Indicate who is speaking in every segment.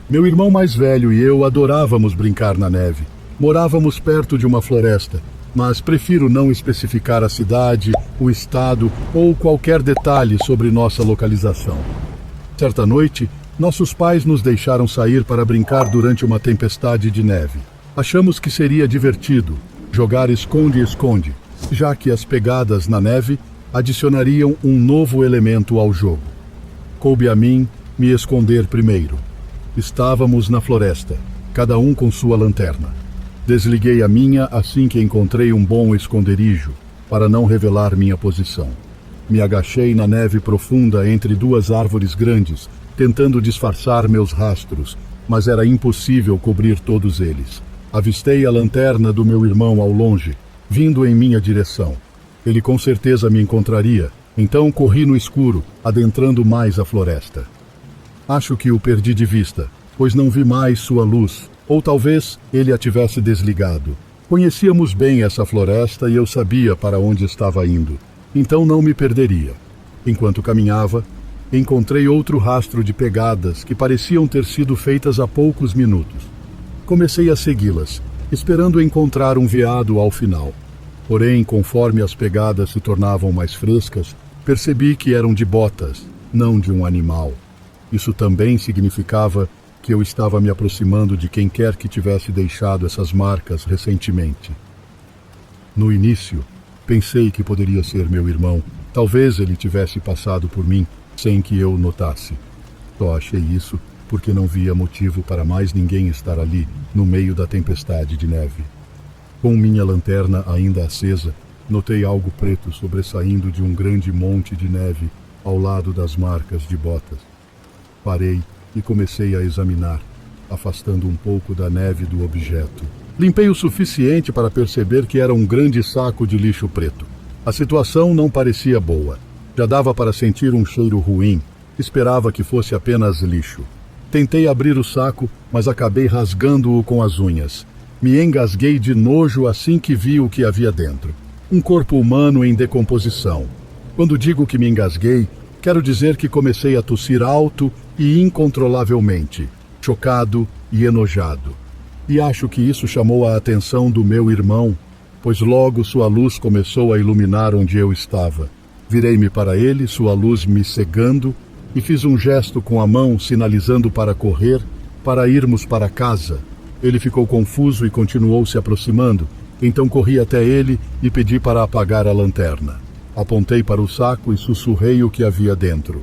Speaker 1: Meu irmão mais velho e eu adorávamos brincar na neve. Morávamos perto de uma floresta, mas prefiro não especificar a cidade, o estado ou qualquer detalhe sobre nossa localização. Certa noite, nossos pais nos deixaram sair para brincar durante uma tempestade de neve. Achamos que seria divertido jogar esconde-esconde, já que as pegadas na neve adicionariam um novo elemento ao jogo. Coube a mim me esconder primeiro. Estávamos na floresta, cada um com sua lanterna. Desliguei a minha assim que encontrei um bom esconderijo, para não revelar minha posição. Me agachei na neve profunda entre duas árvores grandes, tentando disfarçar meus rastros, mas era impossível cobrir todos eles. Avistei a lanterna do meu irmão ao longe, vindo em minha direção. Ele com certeza me encontraria, então corri no escuro, adentrando mais a floresta. Acho que o perdi de vista, pois não vi mais sua luz, ou talvez ele a tivesse desligado. Conhecíamos bem essa floresta e eu sabia para onde estava indo, então não me perderia. Enquanto caminhava, encontrei outro rastro de pegadas que pareciam ter sido feitas há poucos minutos. Comecei a segui-las, esperando encontrar um veado ao final. Porém, conforme as pegadas se tornavam mais frescas, percebi que eram de botas, não de um animal. Isso também significava que eu estava me aproximando de quem quer que tivesse deixado essas marcas recentemente. No início, pensei que poderia ser meu irmão. Talvez ele tivesse passado por mim sem que eu notasse. Só achei isso porque não via motivo para mais ninguém estar ali, no meio da tempestade de neve. Com minha lanterna ainda acesa, notei algo preto sobressaindo de um grande monte de neve ao lado das marcas de botas. Parei e comecei a examinar, afastando um pouco da neve do objeto. Limpei o suficiente para perceber que era um grande saco de lixo preto. A situação não parecia boa. Já dava para sentir um cheiro ruim. Esperava que fosse apenas lixo. Tentei abrir o saco, mas acabei rasgando-o com as unhas. Me engasguei de nojo assim que vi o que havia dentro. Um corpo humano em decomposição. Quando digo que me engasguei, quero dizer que comecei a tossir alto e incontrolavelmente, chocado e enojado. E acho que isso chamou a atenção do meu irmão, pois logo sua luz começou a iluminar onde eu estava. Virei-me para ele, sua luz me cegando, e fiz um gesto com a mão sinalizando para correr, para irmos para casa. Ele ficou confuso e continuou se aproximando, então corri até ele e pedi para apagar a lanterna. Apontei para o saco e sussurrei o que havia dentro.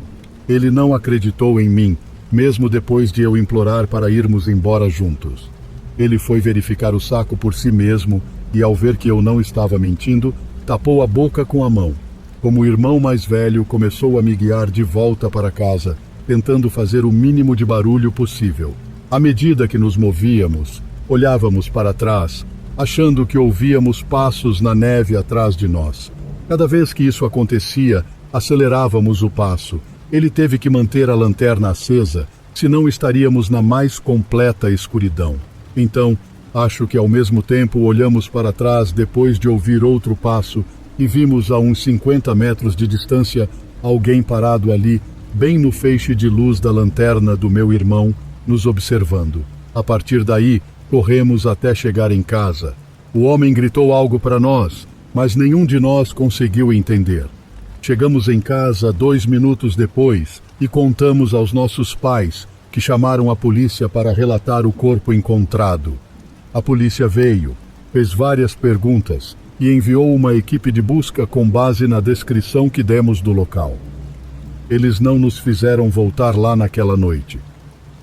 Speaker 1: Ele não acreditou em mim, mesmo depois de eu implorar para irmos embora juntos. Ele foi verificar o saco por si mesmo e, ao ver que eu não estava mentindo, tapou a boca com a mão. Como irmão mais velho, começou a me guiar de volta para casa, tentando fazer o mínimo de barulho possível. À medida que nos movíamos, olhávamos para trás, achando que ouvíamos passos na neve atrás de nós. Cada vez que isso acontecia, acelerávamos o passo. Ele teve que manter a lanterna acesa, senão estaríamos na mais completa escuridão. Então, acho que ao mesmo tempo olhamos para trás depois de ouvir outro passo e vimos a uns 50 metros de distância alguém parado ali, bem no feixe de luz da lanterna do meu irmão, nos observando. A partir daí, corremos até chegar em casa. O homem gritou algo para nós, mas nenhum de nós conseguiu entender. Chegamos em casa 2 minutos depois e contamos aos nossos pais, que chamaram a polícia para relatar o corpo encontrado. A polícia veio, fez várias perguntas e enviou uma equipe de busca com base na descrição que demos do local. Eles não nos fizeram voltar lá naquela noite.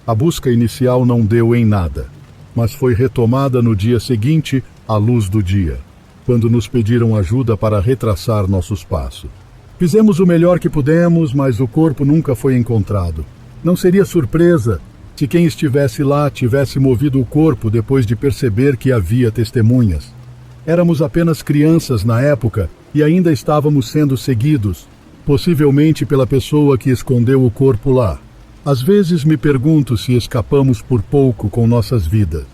Speaker 1: A busca inicial não deu em nada, mas foi retomada no dia seguinte, à luz do dia, quando nos pediram ajuda para retraçar nossos passos. Fizemos o melhor que pudemos, mas o corpo nunca foi encontrado. Não seria surpresa se quem estivesse lá tivesse movido o corpo depois de perceber que havia testemunhas. Éramos apenas crianças na época e ainda estávamos sendo seguidos, possivelmente pela pessoa que escondeu o corpo lá. Às vezes me pergunto se escapamos por pouco com nossas vidas.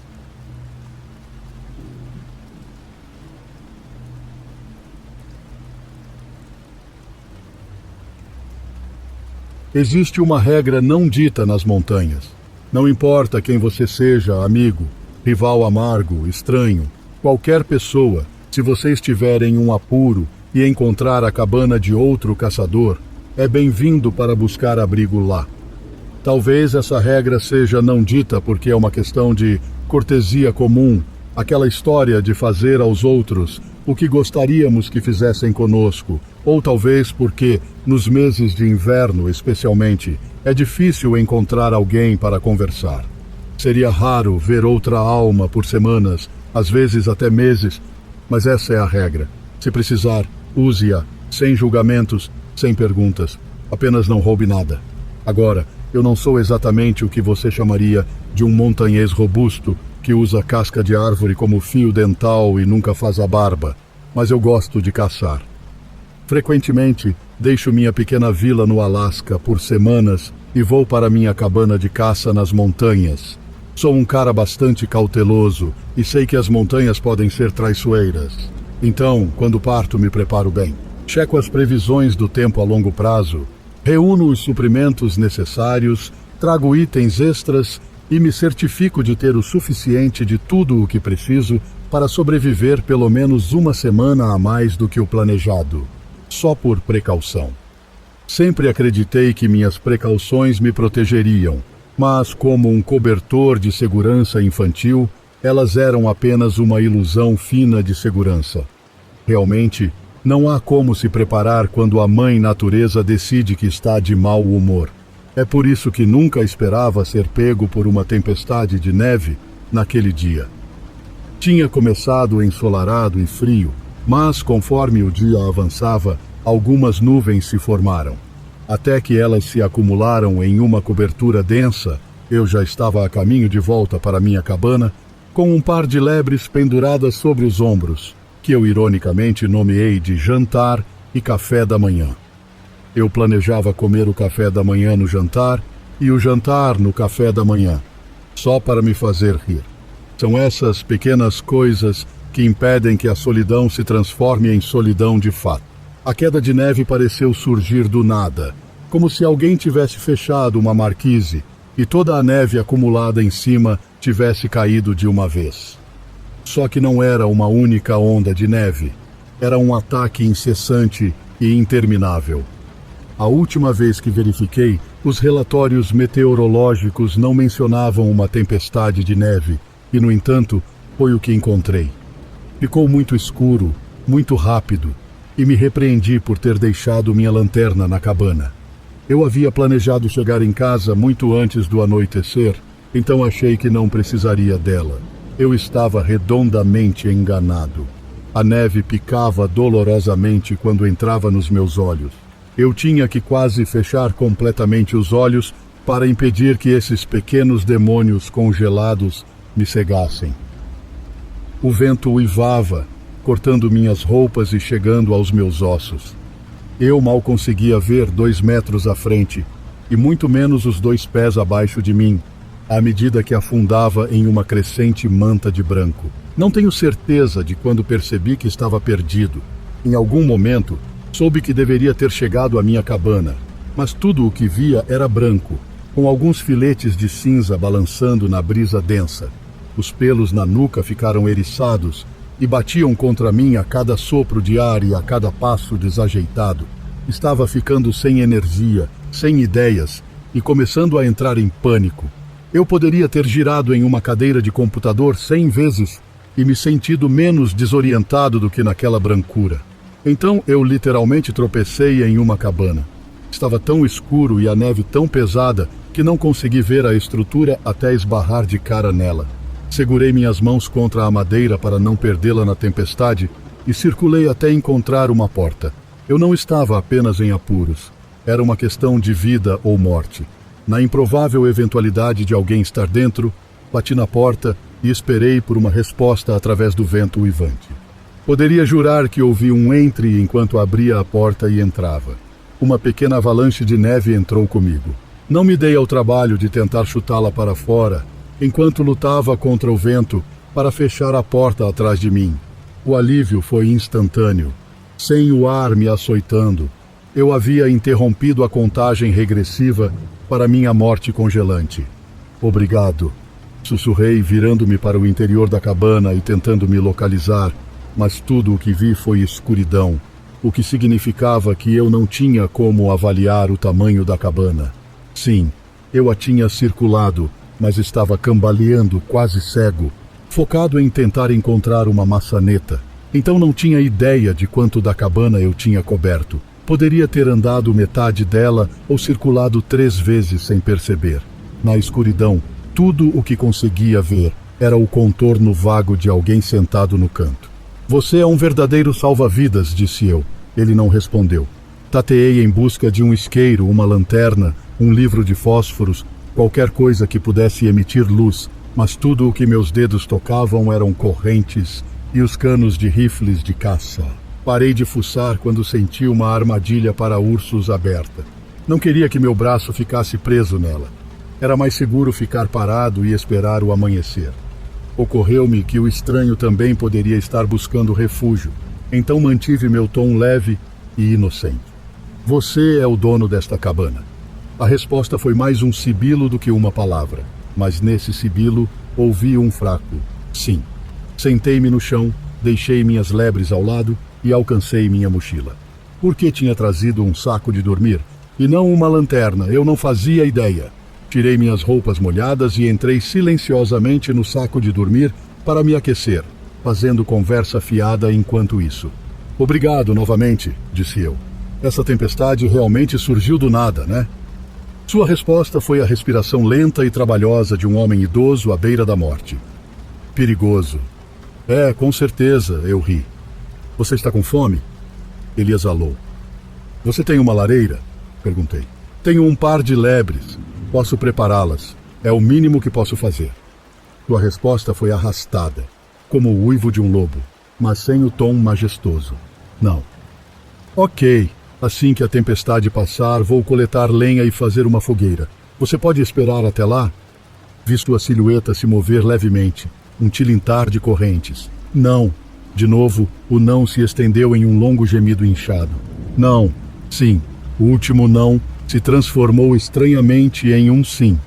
Speaker 1: Existe uma regra não dita nas montanhas. Não importa quem você seja, amigo, rival amargo, estranho, qualquer pessoa, se você estiver em um apuro e encontrar a cabana de outro caçador, é bem-vindo para buscar abrigo lá. Talvez essa regra seja não dita porque é uma questão de cortesia comum, aquela história de fazer aos outros o que gostaríamos que fizessem conosco, ou talvez porque, nos meses de inverno especialmente, é difícil encontrar alguém para conversar. Seria raro ver outra alma por semanas, às vezes até meses, mas essa é a regra. Se precisar, use-a, sem julgamentos, sem perguntas. Apenas não roube nada. Agora, eu não sou exatamente o que você chamaria de um montanhês robusto que usa casca de árvore como fio dental e nunca faz a barba, mas eu gosto de caçar. Frequentemente, deixo minha pequena vila no Alasca por semanas e vou para minha cabana de caça nas montanhas. Sou um cara bastante cauteloso e sei que as montanhas podem ser traiçoeiras. Então, quando parto, me preparo bem. Checo as previsões do tempo a longo prazo, reúno os suprimentos necessários, trago itens extras e me certifico de ter o suficiente de tudo o que preciso para sobreviver pelo menos uma semana a mais do que o planejado, só por precaução. Sempre acreditei que minhas precauções me protegeriam, mas como um cobertor de segurança infantil, elas eram apenas uma ilusão fina de segurança. Realmente, não há como se preparar quando a mãe natureza decide que está de mau humor. É por isso que nunca esperava ser pego por uma tempestade de neve naquele dia. Tinha começado ensolarado e frio, mas conforme o dia avançava, algumas nuvens se formaram. Até que elas se acumularam em uma cobertura densa, eu já estava a caminho de volta para minha cabana, com um par de lebres penduradas sobre os ombros, que eu ironicamente nomeei de jantar e café da manhã. Eu planejava comer o café da manhã no jantar e o jantar no café da manhã, só para me fazer rir. São essas pequenas coisas que impedem que a solidão se transforme em solidão de fato. A queda de neve pareceu surgir do nada, como se alguém tivesse fechado uma marquise e toda a neve acumulada em cima tivesse caído de uma vez. Só que não era uma única onda de neve, era um ataque incessante e interminável. A última vez que verifiquei, os relatórios meteorológicos não mencionavam uma tempestade de neve, e, no entanto, foi o que encontrei. Ficou muito escuro, muito rápido, e me repreendi por ter deixado minha lanterna na cabana. Eu havia planejado chegar em casa muito antes do anoitecer, então achei que não precisaria dela. Eu estava redondamente enganado. A neve picava dolorosamente quando entrava nos meus olhos. Eu tinha que quase fechar completamente os olhos para impedir que esses pequenos demônios congelados me cegassem. O vento uivava, cortando minhas roupas e chegando aos meus ossos. Eu mal conseguia ver 2 metros à frente, e muito menos os 2 pés abaixo de mim, à medida que afundava em uma crescente manta de branco. Não tenho certeza de quando percebi que estava perdido. Em algum momento, soube que deveria ter chegado à minha cabana, mas tudo o que via era branco, com alguns filetes de cinza balançando na brisa densa. Os pelos na nuca ficaram eriçados e batiam contra mim a cada sopro de ar e a cada passo desajeitado. Estava ficando sem energia, sem ideias e começando a entrar em pânico. Eu poderia ter girado em uma cadeira de computador 100 vezes e me sentido menos desorientado do que naquela brancura. Então eu literalmente tropecei em uma cabana. Estava tão escuro e a neve tão pesada que não consegui ver a estrutura até esbarrar de cara nela. Segurei minhas mãos contra a madeira para não perdê-la na tempestade e circulei até encontrar uma porta. Eu não estava apenas em apuros. Era uma questão de vida ou morte. Na improvável eventualidade de alguém estar dentro, bati na porta e esperei por uma resposta através do vento uivante. Poderia jurar que ouvi um entre enquanto abria a porta e entrava. Uma pequena avalanche de neve entrou comigo. Não me dei ao trabalho de tentar chutá-la para fora, enquanto lutava contra o vento para fechar a porta atrás de mim. O alívio foi instantâneo. Sem o ar me açoitando, eu havia interrompido a contagem regressiva para minha morte congelante. Obrigado. Sussurrei, virando-me para o interior da cabana e tentando me localizar, mas tudo o que vi foi escuridão, o que significava que eu não tinha como avaliar o tamanho da cabana. Sim, eu a tinha circulado, mas estava cambaleando, quase cego, focado em tentar encontrar uma maçaneta. Então não tinha ideia de quanto da cabana eu tinha coberto. Poderia ter andado metade dela ou circulado 3 vezes sem perceber. Na escuridão, tudo o que conseguia ver era o contorno vago de alguém sentado no canto. Você é um verdadeiro salva-vidas, disse eu. Ele não respondeu. Tateei em busca de um isqueiro, uma lanterna, um livro de fósforos, qualquer coisa que pudesse emitir luz, mas tudo o que meus dedos tocavam eram correntes e os canos de rifles de caça. Parei de fuçar quando senti uma armadilha para ursos aberta. Não queria que meu braço ficasse preso nela. Era mais seguro ficar parado e esperar o amanhecer. Ocorreu-me que o estranho também poderia estar buscando refúgio, então mantive meu tom leve e inocente. Você é o dono desta cabana. A resposta foi mais um sibilo do que uma palavra, mas nesse sibilo ouvi um fraco sim. Sentei-me no chão, deixei minhas lebres ao lado e alcancei minha mochila. Por que tinha trazido um saco de dormir e não uma lanterna? Eu não fazia ideia. Tirei minhas roupas molhadas e entrei silenciosamente no saco de dormir para me aquecer, fazendo conversa fiada enquanto isso. Obrigado novamente, disse eu. Essa tempestade realmente surgiu do nada, né? Sua resposta foi a respiração lenta e trabalhosa de um homem idoso à beira da morte. Perigoso. É, com certeza, eu ri. Você está com fome? Ele exalou. Você tem uma lareira? Perguntei. Tenho um par de lebres. Posso prepará-las. É o mínimo que posso fazer. Sua resposta foi arrastada, como o uivo de um lobo, mas sem o tom majestoso. Não. Ok. Assim que a tempestade passar, vou coletar lenha e fazer uma fogueira. Você pode esperar até lá? Vi sua silhueta se mover levemente, um tilintar de correntes. Não. De novo, o não se estendeu em um longo gemido inchado. Não. Sim. O último não se transformou estranhamente em um sim,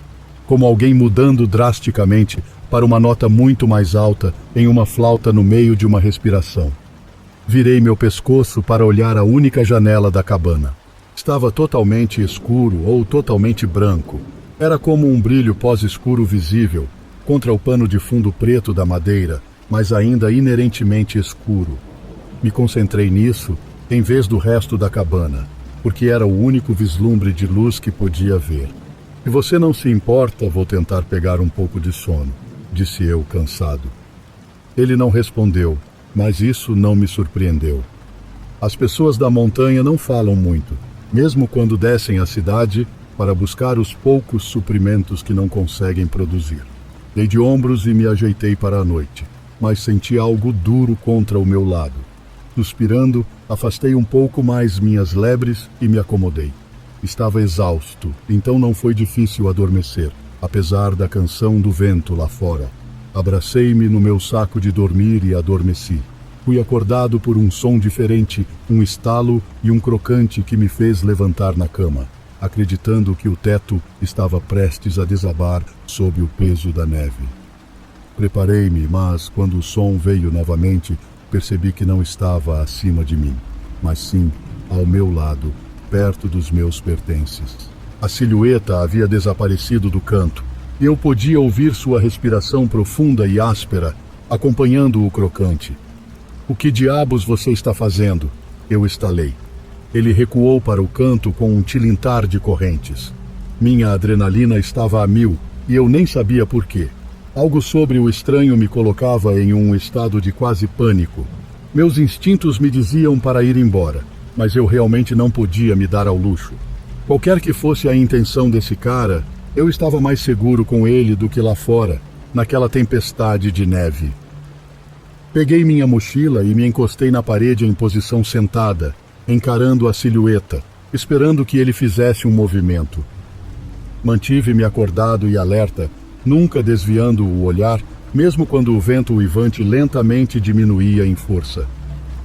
Speaker 1: como alguém mudando drasticamente para uma nota muito mais alta em uma flauta no meio de uma respiração. Virei meu pescoço para olhar a única janela da cabana. Estava totalmente escuro ou totalmente branco. Era como um brilho pós-escuro visível contra o pano de fundo preto da madeira, mas ainda inerentemente escuro. Me concentrei nisso em vez do resto da cabana, porque era o único vislumbre de luz que podia ver. Se você não se importa, vou tentar pegar um pouco de sono, disse eu, cansado. Ele não respondeu, mas isso não me surpreendeu. As pessoas da montanha não falam muito, mesmo quando descem à cidade para buscar os poucos suprimentos que não conseguem produzir. Dei de ombros e me ajeitei para a noite, mas senti algo duro contra o meu lado. Suspirando, afastei um pouco mais minhas lebres e me acomodei. Estava exausto, então não foi difícil adormecer, apesar da canção do vento lá fora. Abracei-me no meu saco de dormir e adormeci. Fui acordado por um som diferente, um estalo e um crocante que me fez levantar na cama, acreditando que o teto estava prestes a desabar sob o peso da neve. Preparei-me, mas quando o som veio novamente, percebi que não estava acima de mim, mas sim ao meu lado, perto dos meus pertences. A silhueta havia desaparecido do canto, e eu podia ouvir sua respiração profunda e áspera, acompanhando o crocante. O que diabos você está fazendo? Eu estalei. Ele recuou para o canto com um tilintar de correntes. Minha adrenalina estava a 1000 e eu nem sabia por quê. Algo sobre o estranho me colocava em um estado de quase pânico. Meus instintos me diziam para ir embora, mas eu realmente não podia me dar ao luxo. Qualquer que fosse a intenção desse cara, eu estava mais seguro com ele do que lá fora, naquela tempestade de neve. Peguei minha mochila e me encostei na parede em posição sentada, encarando a silhueta, esperando que ele fizesse um movimento. Mantive-me acordado e alerta, nunca desviando o olhar, mesmo quando o vento uivante lentamente diminuía em força.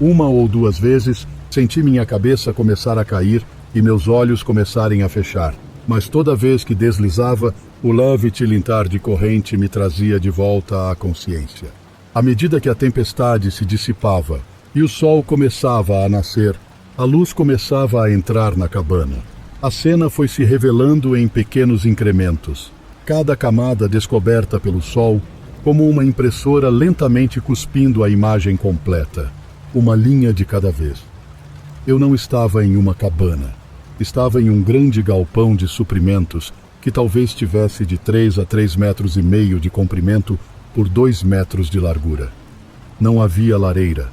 Speaker 1: 1 ou 2 vezes, senti minha cabeça começar a cair e meus olhos começarem a fechar, mas toda vez que deslizava, o leve tilintar de corrente me trazia de volta à consciência. À medida que a tempestade se dissipava e o sol começava a nascer, a luz começava a entrar na cabana. A cena foi se revelando em pequenos incrementos, cada camada descoberta pelo sol, como uma impressora lentamente cuspindo a imagem completa, uma linha de cada vez. Eu não estava em uma cabana. Estava em um grande galpão de suprimentos que talvez tivesse de 3 a 3,5 metros de comprimento por 2 metros de largura. Não havia lareira,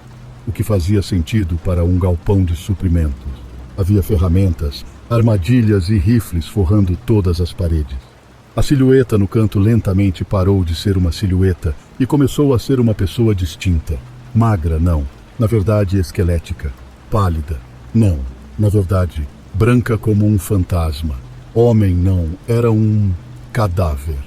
Speaker 1: o que fazia sentido para um galpão de suprimentos. Havia ferramentas, armadilhas e rifles forrando todas as paredes. A silhueta no canto lentamente parou de ser uma silhueta e começou a ser uma pessoa distinta. Magra, não. Na verdade, esquelética. Pálida. Não. Na verdade, branca como um fantasma. Homem, não. Era um cadáver.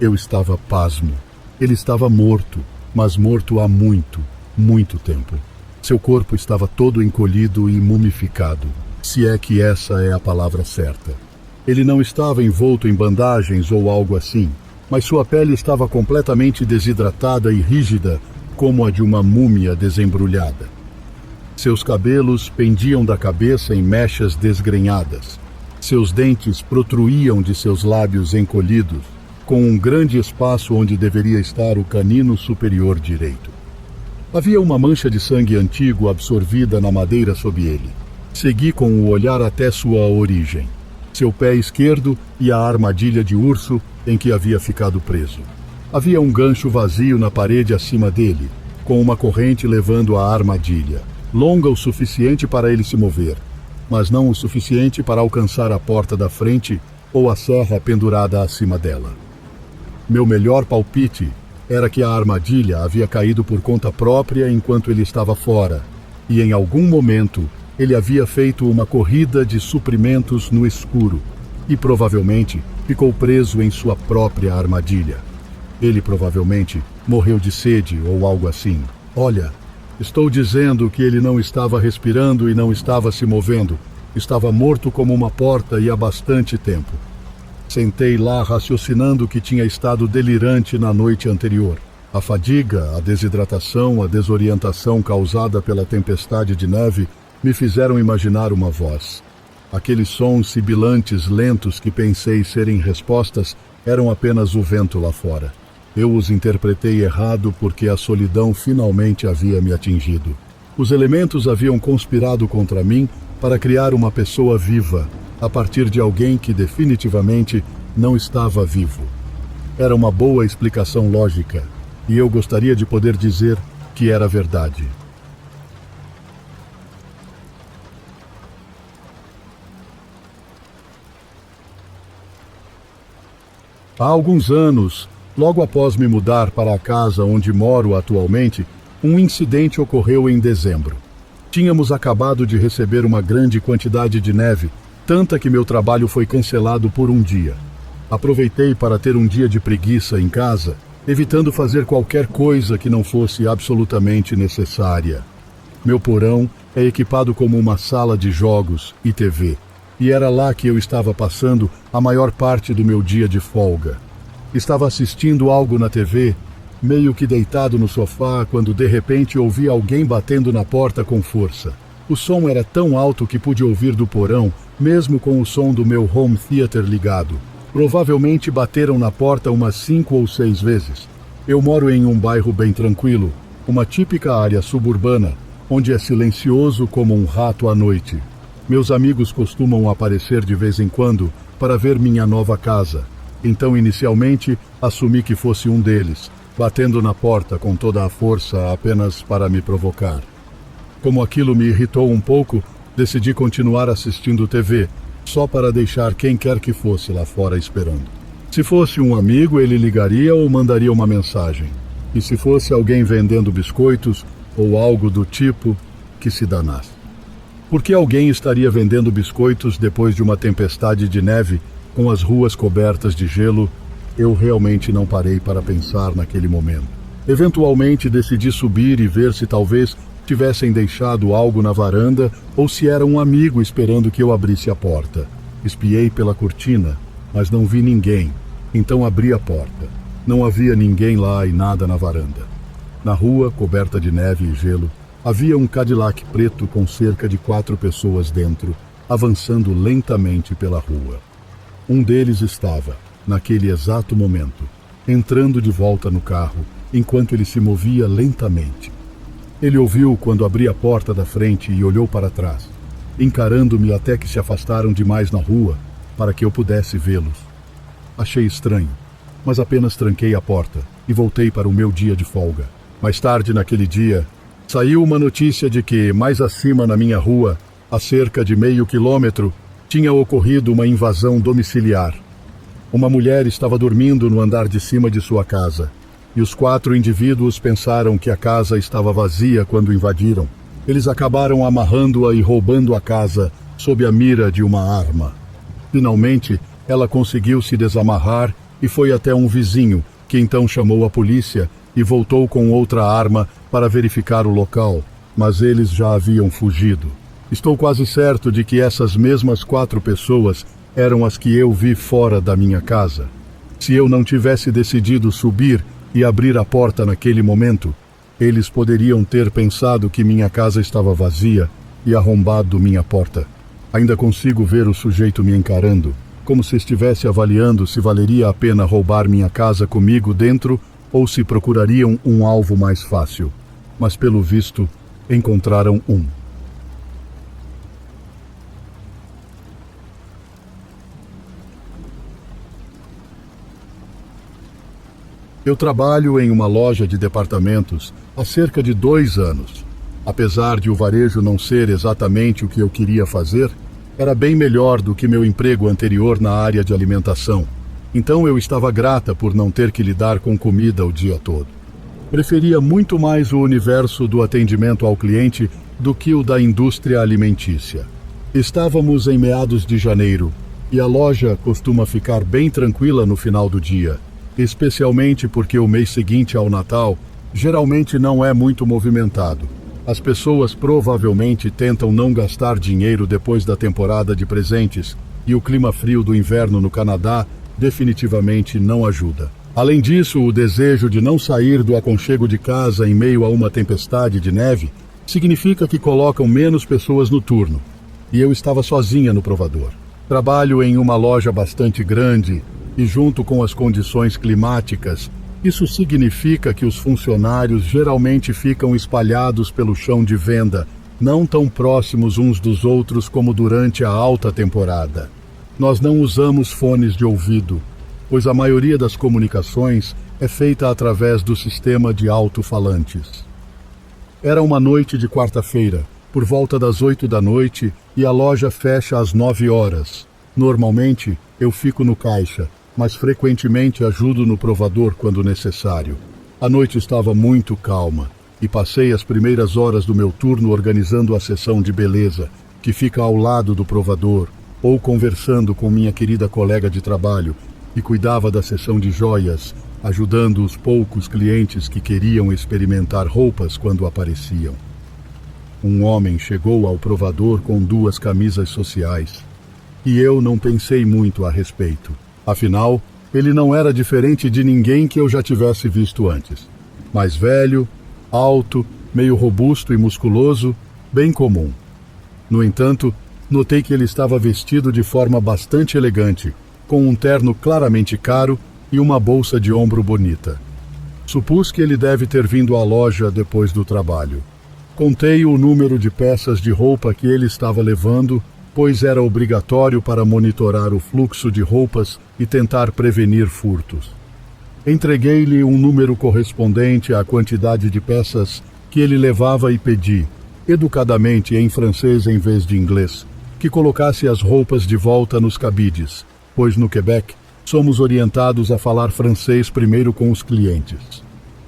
Speaker 1: Eu estava pasmo. Ele estava morto, mas morto há muito, muito tempo. Seu corpo estava todo encolhido e mumificado, se é que essa é a palavra certa. Ele não estava envolto em bandagens ou algo assim, mas sua pele estava completamente desidratada e rígida, como a de uma múmia desembrulhada. Seus cabelos pendiam da cabeça em mechas desgrenhadas. Seus dentes protruíam de seus lábios encolhidos, com um grande espaço onde deveria estar o canino superior direito. Havia uma mancha de sangue antigo absorvida na madeira sob ele. Segui com o olhar até sua origem, seu pé esquerdo e a armadilha de urso em que havia ficado preso. Havia um gancho vazio na parede acima dele, com uma corrente levando à armadilha, longa o suficiente para ele se mover, mas não o suficiente para alcançar a porta da frente ou a serra pendurada acima dela. Meu melhor palpite era que a armadilha havia caído por conta própria enquanto ele estava fora, e em algum momento ele havia feito uma corrida de suprimentos no escuro e provavelmente ficou preso em sua própria armadilha. Ele provavelmente morreu de sede ou algo assim. Olha, estou dizendo que ele não estava respirando e não estava se movendo. Estava morto como uma porta e há bastante tempo. Sentei lá raciocinando que tinha estado delirante na noite anterior. A fadiga, a desidratação, a desorientação causada pela tempestade de neve me fizeram imaginar uma voz. Aqueles sons sibilantes lentos que pensei serem respostas eram apenas o vento lá fora. Eu os interpretei errado porque a solidão finalmente havia me atingido. Os elementos haviam conspirado contra mim para criar uma pessoa viva, a partir de alguém que definitivamente não estava vivo. Era uma boa explicação lógica, e eu gostaria de poder dizer que era verdade. Há alguns anos, logo após me mudar para a casa onde moro atualmente, um incidente ocorreu em dezembro. Tínhamos acabado de receber uma grande quantidade de neve, tanta que meu trabalho foi cancelado por um dia. Aproveitei para ter um dia de preguiça em casa, evitando fazer qualquer coisa que não fosse absolutamente necessária. Meu porão é equipado como uma sala de jogos e TV, e era lá que eu estava passando a maior parte do meu dia de folga. Estava assistindo algo na TV, meio que deitado no sofá, quando de repente ouvi alguém batendo na porta com força. O som era tão alto que pude ouvir do porão, mesmo com o som do meu home theater ligado. Provavelmente bateram na porta umas 5 ou 6 vezes. Eu moro em um bairro bem tranquilo, uma típica área suburbana, onde é silencioso como um rato à noite. Meus amigos costumam aparecer de vez em quando para ver minha nova casa. Então, inicialmente, assumi que fosse um deles, batendo na porta com toda a força apenas para me provocar. Como aquilo me irritou um pouco, decidi continuar assistindo TV, só para deixar quem quer que fosse lá fora esperando. Se fosse um amigo, ele ligaria ou mandaria uma mensagem. E se fosse alguém vendendo biscoitos ou algo do tipo, que se danasse. Por que alguém estaria vendendo biscoitos depois de uma tempestade de neve com as ruas cobertas de gelo? Eu realmente não parei para pensar naquele momento. Eventualmente decidi subir e ver se talvez tivessem deixado algo na varanda ou se era um amigo esperando que eu abrisse a porta. Espiei pela cortina, mas não vi ninguém. Então abri a porta. Não havia ninguém lá e nada na varanda. Na rua, coberta de neve e gelo, havia um Cadillac preto com cerca de 4 pessoas dentro, avançando lentamente pela rua. Um deles estava, naquele exato momento, entrando de volta no carro, enquanto ele se movia lentamente. Ele ouviu quando abri a porta da frente e olhou para trás, encarando-me até que se afastaram demais na rua para que eu pudesse vê-los. Achei estranho, mas apenas tranquei a porta e voltei para o meu dia de folga. Mais tarde naquele dia, saiu uma notícia de que, mais acima na minha rua, a cerca de meio quilômetro, tinha ocorrido uma invasão domiciliar. Uma mulher estava dormindo no andar de cima de sua casa, e os 4 indivíduos pensaram que a casa estava vazia quando invadiram. Eles acabaram amarrando-a e roubando a casa sob a mira de uma arma. Finalmente, ela conseguiu se desamarrar e foi até um vizinho, que então chamou a polícia e voltou com outra arma para verificar o local, mas eles já haviam fugido. Estou quase certo de que essas mesmas 4 pessoas eram as que eu vi fora da minha casa. Se eu não tivesse decidido subir e abrir a porta naquele momento, eles poderiam ter pensado que minha casa estava vazia e arrombado minha porta. Ainda consigo ver o sujeito me encarando, como se estivesse avaliando se valeria a pena roubar minha casa comigo dentro ou se procurariam um alvo mais fácil. Mas, pelo visto, encontraram um. Eu trabalho em uma loja de departamentos há cerca de 2 anos. Apesar de o varejo não ser exatamente o que eu queria fazer, era bem melhor do que meu emprego anterior na área de alimentação. Então eu estava grata por não ter que lidar com comida o dia todo. Preferia muito mais o universo do atendimento ao cliente do que o da indústria alimentícia. Estávamos em meados de janeiro e a loja costuma ficar bem tranquila no final do dia, especialmente porque o mês seguinte ao Natal geralmente não é muito movimentado. As pessoas provavelmente tentam não gastar dinheiro depois da temporada de presentes e o clima frio do inverno no Canadá definitivamente não ajuda. Além disso, o desejo de não sair do aconchego de casa em meio a uma tempestade de neve significa que colocam menos pessoas no turno, e eu estava sozinha no provador. Trabalho em uma loja bastante grande e, junto com as condições climáticas, isso significa que os funcionários geralmente ficam espalhados pelo chão de venda, não tão próximos uns dos outros como durante a alta temporada. Nós não usamos fones de ouvido, pois a maioria das comunicações é feita através do sistema de alto-falantes. Era uma noite de quarta-feira, por volta das 8 da noite, e a loja fecha às 9 horas. Normalmente, eu fico no caixa, mas frequentemente ajudo no provador quando necessário. A noite estava muito calma, e passei as primeiras horas do meu turno organizando a seção de beleza, que fica ao lado do provador, ou conversando com minha querida colega de trabalho, que cuidava da seção de joias, ajudando os poucos clientes que queriam experimentar roupas quando apareciam. Um homem chegou ao provador com 2 camisas sociais, e eu não pensei muito a respeito. Afinal, ele não era diferente de ninguém que eu já tivesse visto antes. Mais velho, alto, meio robusto e musculoso, bem comum. No entanto, notei que ele estava vestido de forma bastante elegante, com um terno claramente caro e uma bolsa de ombro bonita. Supus que ele deve ter vindo à loja depois do trabalho. Contei o número de peças de roupa que ele estava levando, pois era obrigatório para monitorar o fluxo de roupas e tentar prevenir furtos. Entreguei-lhe um número correspondente à quantidade de peças que ele levava e pedi, educadamente em francês em vez de inglês, que colocasse as roupas de volta nos cabides, pois no Quebec somos orientados a falar francês primeiro com os clientes.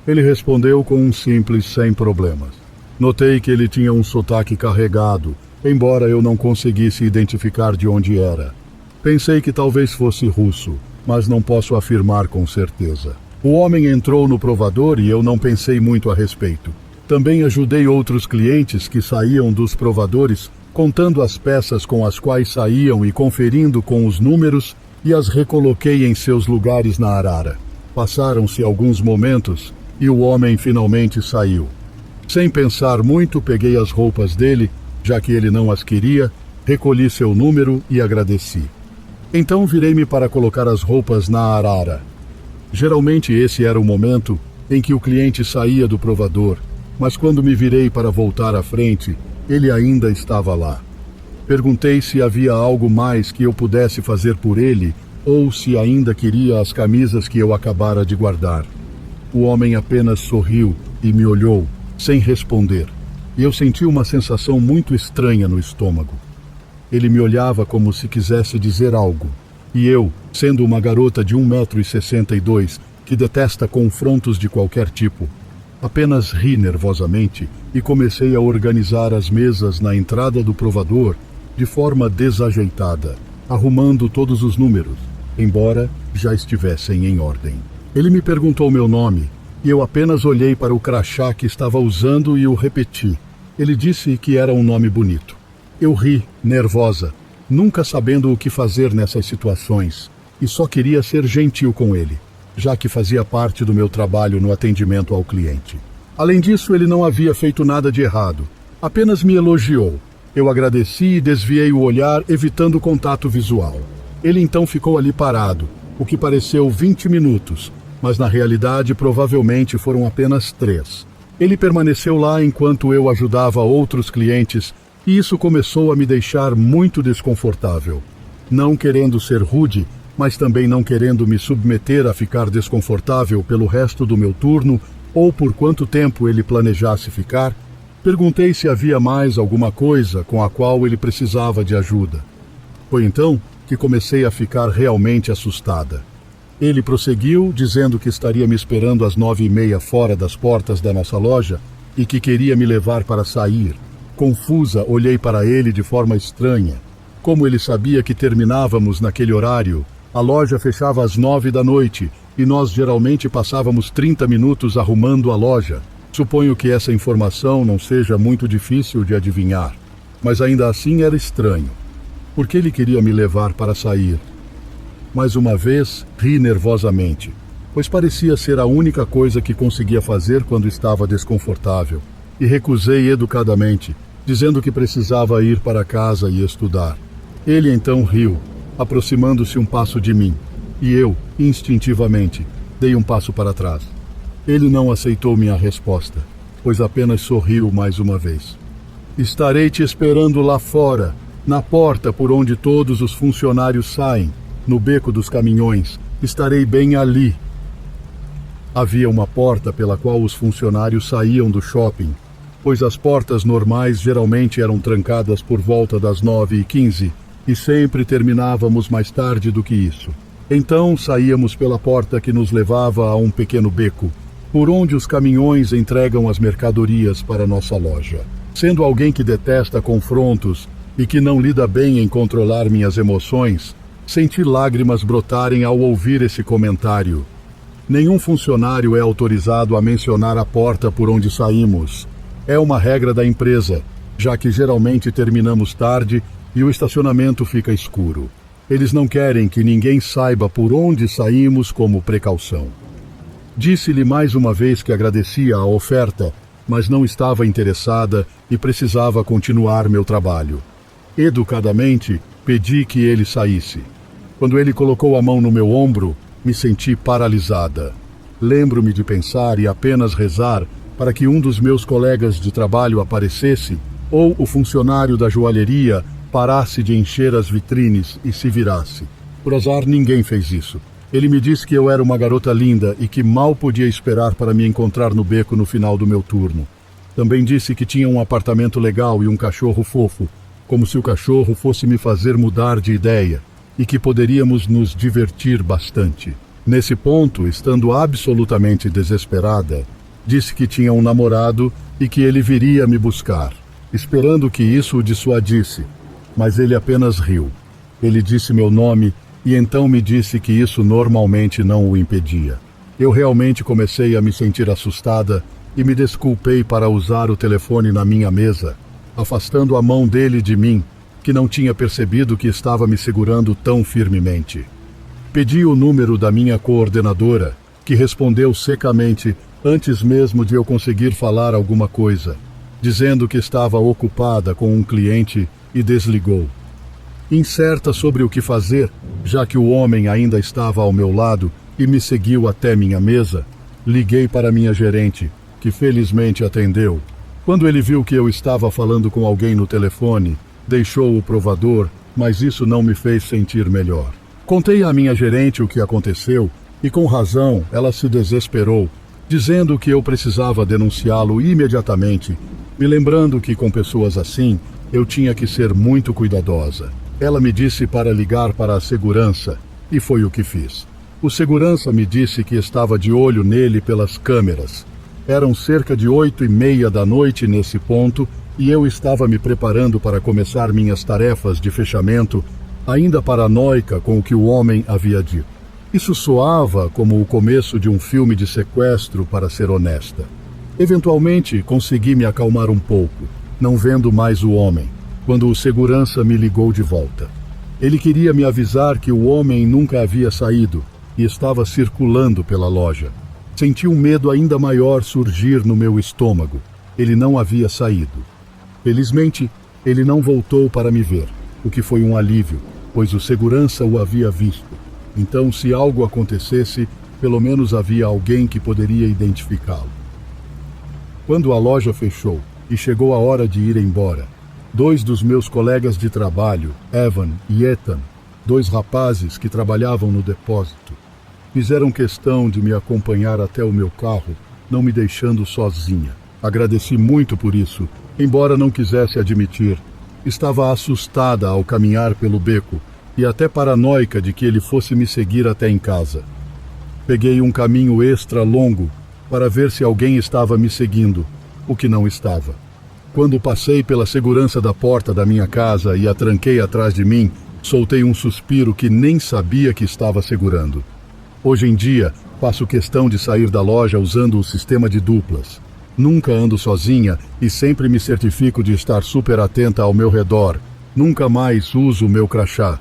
Speaker 1: Ele respondeu com um simples sem problemas. Notei que ele tinha um sotaque carregado, embora eu não conseguisse identificar de onde era. Pensei que talvez fosse russo, mas não posso afirmar com certeza. O homem entrou no provador e eu não pensei muito a respeito. Também ajudei outros clientes que saíam dos provadores contando as peças com as quais saíam e conferindo com os números, e as recoloquei em seus lugares na arara. Passaram-se alguns momentos e o homem finalmente saiu. Sem pensar muito, peguei as roupas dele, já que ele não as queria, recolhi seu número e agradeci. Então virei-me para colocar as roupas na arara. Geralmente esse era o momento em que o cliente saía do provador, mas quando me virei para voltar à frente, ele ainda estava lá. Perguntei se havia algo mais que eu pudesse fazer por ele ou se ainda queria as camisas que eu acabara de guardar. O homem apenas sorriu e me olhou, sem responder, e eu senti uma sensação muito estranha no estômago. Ele me olhava como se quisesse dizer algo, e eu, sendo uma garota de 1,62 m, que detesta confrontos de qualquer tipo, apenas ri nervosamente e comecei a organizar as mesas na entrada do provador de forma desajeitada, arrumando todos os números, embora já estivessem em ordem. Ele me perguntou meu nome e eu apenas olhei para o crachá que estava usando e o repeti. Ele disse que era um nome bonito. Eu ri, nervosa, nunca sabendo o que fazer nessas situações, e só queria ser gentil com ele, já que fazia parte do meu trabalho no atendimento ao cliente. Além disso, ele não havia feito nada de errado, apenas me elogiou. Eu agradeci e desviei o olhar, evitando contato visual. Ele então ficou ali parado, o que pareceu 20 minutos, mas na realidade provavelmente foram apenas 3. Ele permaneceu lá enquanto eu ajudava outros clientes, e isso começou a me deixar muito desconfortável. Não querendo ser rude, mas também não querendo me submeter a ficar desconfortável pelo resto do meu turno ou por quanto tempo ele planejasse ficar, perguntei se havia mais alguma coisa com a qual ele precisava de ajuda. Foi então que comecei a ficar realmente assustada. Ele prosseguiu, dizendo que estaria me esperando às 9h30 fora das portas da nossa loja e que queria me levar para sair. Confusa, olhei para ele de forma estranha. Como ele sabia que terminávamos naquele horário, a loja fechava às 9 da noite e nós geralmente passávamos 30 minutos arrumando a loja. Suponho que essa informação não seja muito difícil de adivinhar, mas ainda assim era estranho. Por que ele queria me levar para sair? Mais uma vez, ri nervosamente, pois parecia ser a única coisa que conseguia fazer quando estava desconfortável, e recusei educadamente, dizendo que precisava ir para casa e estudar. Ele então riu, aproximando-se um passo de mim, e eu, instintivamente, dei um passo para trás. Ele não aceitou minha resposta, pois apenas sorriu mais uma vez. Estarei te esperando lá fora, na porta por onde todos os funcionários saem, no beco dos caminhões. Estarei bem ali. Havia uma porta pela qual os funcionários saíam do shopping, pois as portas normais geralmente eram trancadas por volta das 9h15 e sempre terminávamos mais tarde do que isso. Então saíamos pela porta que nos levava a um pequeno beco, por onde os caminhões entregam as mercadorias para nossa loja. Sendo alguém que detesta confrontos e que não lida bem em controlar minhas emoções, senti lágrimas brotarem ao ouvir esse comentário. Nenhum funcionário é autorizado a mencionar a porta por onde saímos. É uma regra da empresa, já que geralmente terminamos tarde e o estacionamento fica escuro. Eles não querem que ninguém saiba por onde saímos como precaução. Disse-lhe mais uma vez que agradecia a oferta, mas não estava interessada e precisava continuar meu trabalho. Educadamente, pedi que ele saísse. Quando ele colocou a mão no meu ombro, me senti paralisada. Lembro-me de pensar e apenas rezar para que um dos meus colegas de trabalho aparecesse ou o funcionário da joalheria parasse de encher as vitrines e se virasse. Por azar, ninguém fez isso. Ele me disse que eu era uma garota linda e que mal podia esperar para me encontrar no beco no final do meu turno. Também disse que tinha um apartamento legal e um cachorro fofo, como se o cachorro fosse me fazer mudar de ideia, e que poderíamos nos divertir bastante. Nesse ponto, estando absolutamente desesperada, disse que tinha um namorado e que ele viria me buscar, esperando que isso o dissuadisse, mas ele apenas riu. Ele disse meu nome e então me disse que isso normalmente não o impedia. Eu realmente comecei a me sentir assustada e me desculpei para usar o telefone na minha mesa, afastando a mão dele de mim, que não tinha percebido que estava me segurando tão firmemente. Pedi o número da minha coordenadora, que respondeu secamente antes mesmo de eu conseguir falar alguma coisa, dizendo que estava ocupada com um cliente e desligou. Incerta sobre o que fazer, já que o homem ainda estava ao meu lado e me seguiu até minha mesa, liguei para minha gerente, que felizmente atendeu. Quando ele viu que eu estava falando com alguém no telefone, deixou o provador, mas isso não me fez sentir melhor. Contei à minha gerente o que aconteceu e, com razão, ela se desesperou, dizendo que eu precisava denunciá-lo imediatamente, me lembrando que com pessoas assim, eu tinha que ser muito cuidadosa. Ela me disse para ligar para a segurança, e foi o que fiz. O segurança me disse que estava de olho nele pelas câmeras. Eram cerca de 8:30 da noite nesse ponto, e eu estava me preparando para começar minhas tarefas de fechamento, ainda paranoica com o que o homem havia dito. Isso soava como o começo de um filme de sequestro, para ser honesta. Eventualmente, consegui me acalmar um pouco, não vendo mais o homem, quando o segurança me ligou de volta. Ele queria me avisar que o homem nunca havia saído e estava circulando pela loja. Senti um medo ainda maior surgir no meu estômago. Ele não havia saído. Felizmente, ele não voltou para me ver, o que foi um alívio, pois o segurança o havia visto. Então, se algo acontecesse, pelo menos havia alguém que poderia identificá-lo. Quando a loja fechou e chegou a hora de ir embora, 2 dos meus colegas de trabalho, Evan e Ethan, 2 rapazes que trabalhavam no depósito, fizeram questão de me acompanhar até o meu carro, não me deixando sozinha. Agradeci muito por isso, embora não quisesse admitir. Estava assustada ao caminhar pelo beco e até paranoica de que ele fosse me seguir até em casa. Peguei um caminho extra longo para ver se alguém estava me seguindo, o que não estava. Quando passei pela segurança da porta da minha casa e a tranquei atrás de mim, soltei um suspiro que nem sabia que estava segurando. Hoje em dia, faço questão de sair da loja usando o sistema de duplas. Nunca ando sozinha e sempre me certifico de estar super atenta ao meu redor. Nunca mais uso o meu crachá.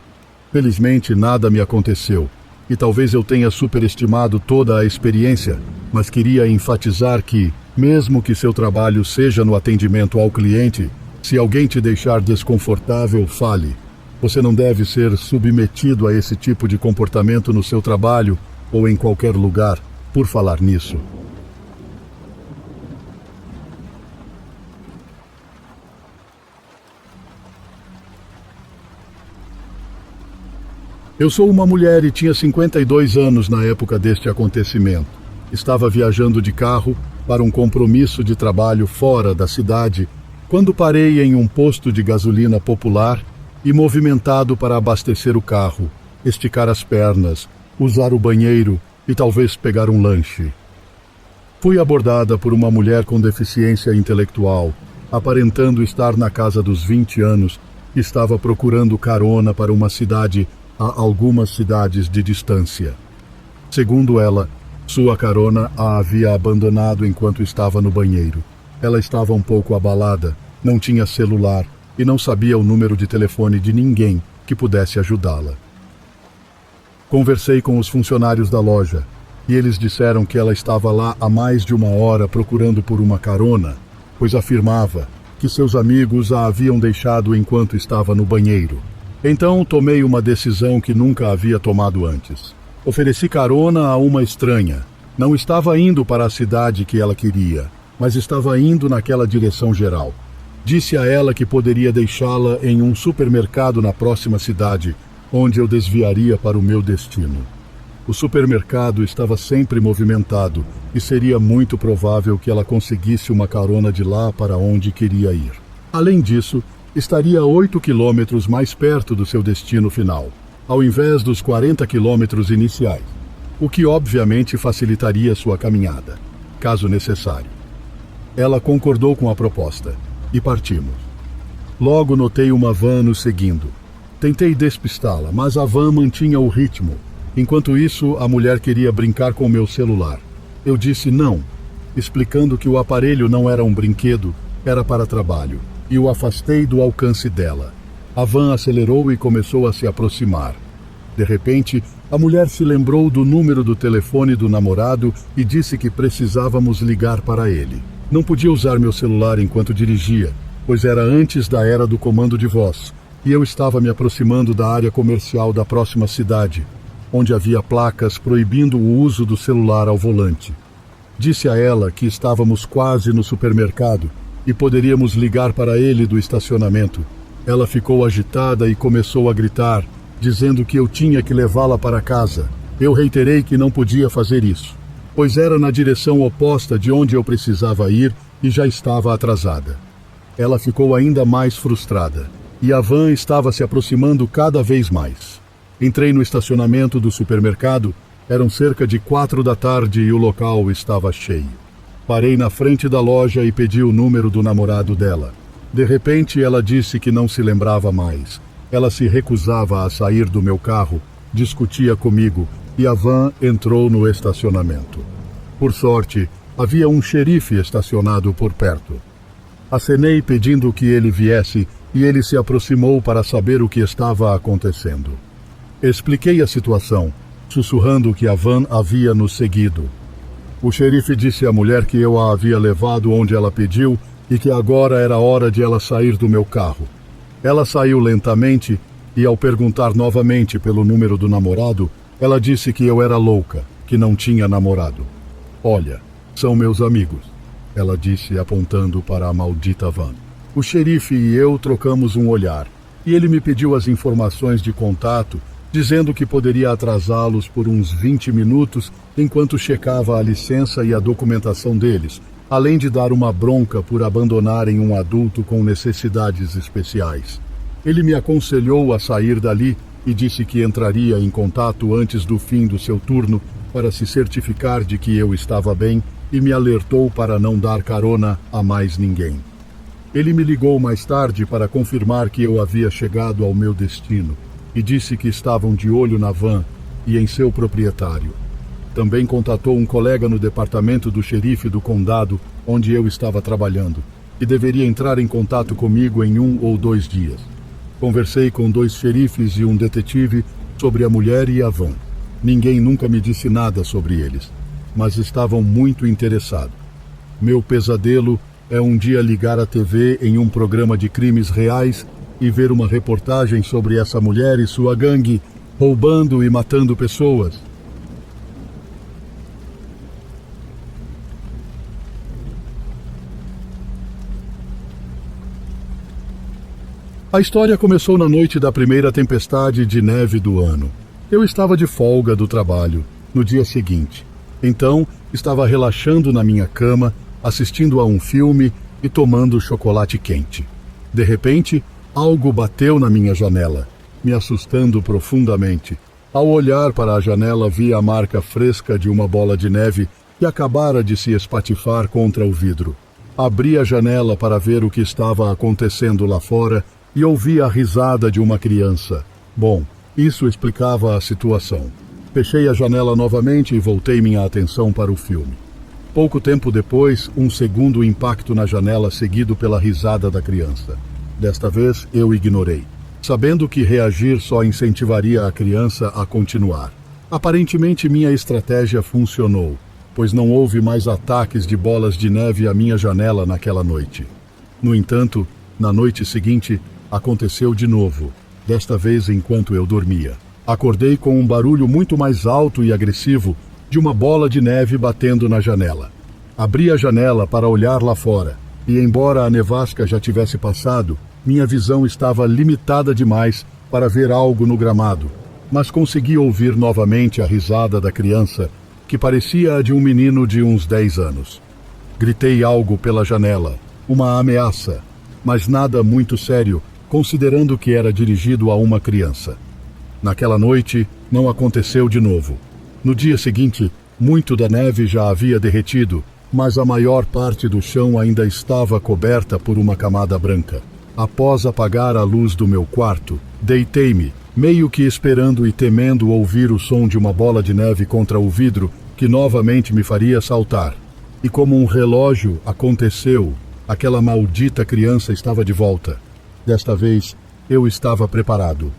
Speaker 1: Felizmente, nada me aconteceu. E talvez eu tenha superestimado toda a experiência, mas queria enfatizar que, mesmo que seu trabalho seja no atendimento ao cliente, se alguém te deixar desconfortável, fale. Você não deve ser submetido a esse tipo de comportamento no seu trabalho ou em qualquer lugar, por falar nisso. Eu sou uma mulher e tinha 52 anos na época deste acontecimento. Estava viajando de carro para um compromisso de trabalho fora da cidade, quando parei em um posto de gasolina popular e movimentado para abastecer o carro, esticar as pernas, usar o banheiro e talvez pegar um lanche. Fui abordada por uma mulher com deficiência intelectual, aparentando estar na casa dos 20 anos, que estava procurando carona para uma cidade a algumas cidades de distância. Segundo ela, sua carona a havia abandonado enquanto estava no banheiro. Ela estava um pouco abalada, não tinha celular e não sabia o número de telefone de ninguém que pudesse ajudá-la. Conversei com os funcionários da loja e eles disseram que ela estava lá há mais de 1 hora procurando por uma carona, pois afirmava que seus amigos a haviam deixado enquanto estava no banheiro. Então tomei uma decisão que nunca havia tomado antes. Ofereci carona a uma estranha. Não estava indo para a cidade que ela queria, mas estava indo naquela direção geral. Disse a ela que poderia deixá-la em um supermercado na próxima cidade, onde eu desviaria para o meu destino. O supermercado estava sempre movimentado e seria muito provável que ela conseguisse uma carona de lá para onde queria ir. Além disso, estaria 8 quilômetros mais perto do seu destino final, ao invés dos 40 quilômetros iniciais, o que obviamente facilitaria sua caminhada, caso necessário. Ela concordou com a proposta e partimos. Logo notei uma van nos seguindo. Tentei despistá-la, mas a van mantinha o ritmo. Enquanto isso, a mulher queria brincar com meu celular. Eu disse não, explicando que o aparelho não era um brinquedo, era para trabalho. e o afastei do alcance dela. A van acelerou e começou a se aproximar. De repente, a mulher se lembrou do número do telefone do namorado e disse que precisávamos ligar para ele. Não podia usar meu celular enquanto dirigia, pois era antes da era do comando de voz, e eu estava me aproximando da área comercial da próxima cidade, onde havia placas proibindo o uso do celular ao volante. Disse a ela que estávamos quase no supermercado e poderíamos ligar para ele do estacionamento. Ela ficou agitada e começou a gritar, dizendo que eu tinha que levá-la para casa. Eu reiterei que não podia fazer isso, pois era na direção oposta de onde eu precisava ir e já estava atrasada. Ela ficou ainda mais frustrada, e a van estava se aproximando cada vez mais. Entrei no estacionamento do supermercado, eram cerca de 4 da tarde e o local estava cheio. Parei na frente da loja e pedi o número do namorado dela. De repente, ela disse que não se lembrava mais. Ela se recusava a sair do meu carro, discutia comigo e a van entrou no estacionamento. Por sorte, havia um xerife estacionado por perto. Acenei pedindo que ele viesse e ele se aproximou para saber o que estava acontecendo. Expliquei a situação, sussurrando que a van havia nos seguido. O xerife disse à mulher que eu a havia levado onde ela pediu e que agora era hora de ela sair do meu carro. Ela saiu lentamente e, ao perguntar novamente pelo número do namorado, ela disse que eu era louca, que não tinha namorado. Olha, são meus amigos, ela disse apontando para a maldita van. O xerife e eu trocamos um olhar e ele me pediu as informações de contato, dizendo que poderia atrasá-los por uns 20 minutos enquanto checava a licença e a documentação deles, além de dar uma bronca por abandonarem um adulto com necessidades especiais. Ele me aconselhou a sair dali e disse que entraria em contato antes do fim do seu turno para se certificar de que eu estava bem e me alertou para não dar carona a mais ninguém. Ele me ligou mais tarde para confirmar que eu havia chegado ao meu destino e disse que estavam de olho na van e em seu proprietário. Também contatou um colega no departamento do xerife do condado onde eu estava trabalhando e deveria entrar em contato comigo em 1 ou 2 dias. Conversei com 2 xerifes e um detetive sobre a mulher e a van. Ninguém nunca me disse nada sobre eles, mas estavam muito interessados. Meu pesadelo é um dia ligar a TV em um programa de crimes reais e ver uma reportagem sobre essa mulher e sua gangue roubando e matando pessoas. A história começou na noite da primeira tempestade de neve do ano. Eu estava de folga do trabalho no dia seguinte. Então, estava relaxando na minha cama, assistindo a um filme e tomando chocolate quente. De repente, algo bateu na minha janela, me assustando profundamente. Ao olhar para a janela, vi a marca fresca de uma bola de neve que acabara de se espatifar contra o vidro. Abri a janela para ver o que estava acontecendo lá fora e ouvi a risada de uma criança. Bom, isso explicava a situação. Fechei a janela novamente e voltei minha atenção para o filme. Pouco tempo depois, um segundo impacto na janela seguido pela risada da criança. Desta vez, eu ignorei, sabendo que reagir só incentivaria a criança a continuar. Aparentemente, minha estratégia funcionou, pois não houve mais ataques de bolas de neve à minha janela naquela noite. No entanto, na noite seguinte, aconteceu de novo, desta vez enquanto eu dormia. Acordei com um barulho muito mais alto e agressivo de uma bola de neve batendo na janela. Abri a janela para olhar lá fora, e embora a nevasca já tivesse passado, minha visão estava limitada demais para ver algo no gramado, mas consegui ouvir novamente a risada da criança, que parecia a de um menino de uns 10 anos. Gritei algo pela janela, uma ameaça, mas nada muito sério, considerando que era dirigido a uma criança. Naquela noite, não aconteceu de novo. No dia seguinte, muito da neve já havia derretido, mas a maior parte do chão ainda estava coberta por uma camada branca. Após apagar a luz do meu quarto, deitei-me, meio que esperando e temendo ouvir o som de uma bola de neve contra o vidro, que novamente me faria saltar. E como um relógio, aconteceu. Aquela maldita criança estava de volta. Desta vez, eu estava preparado.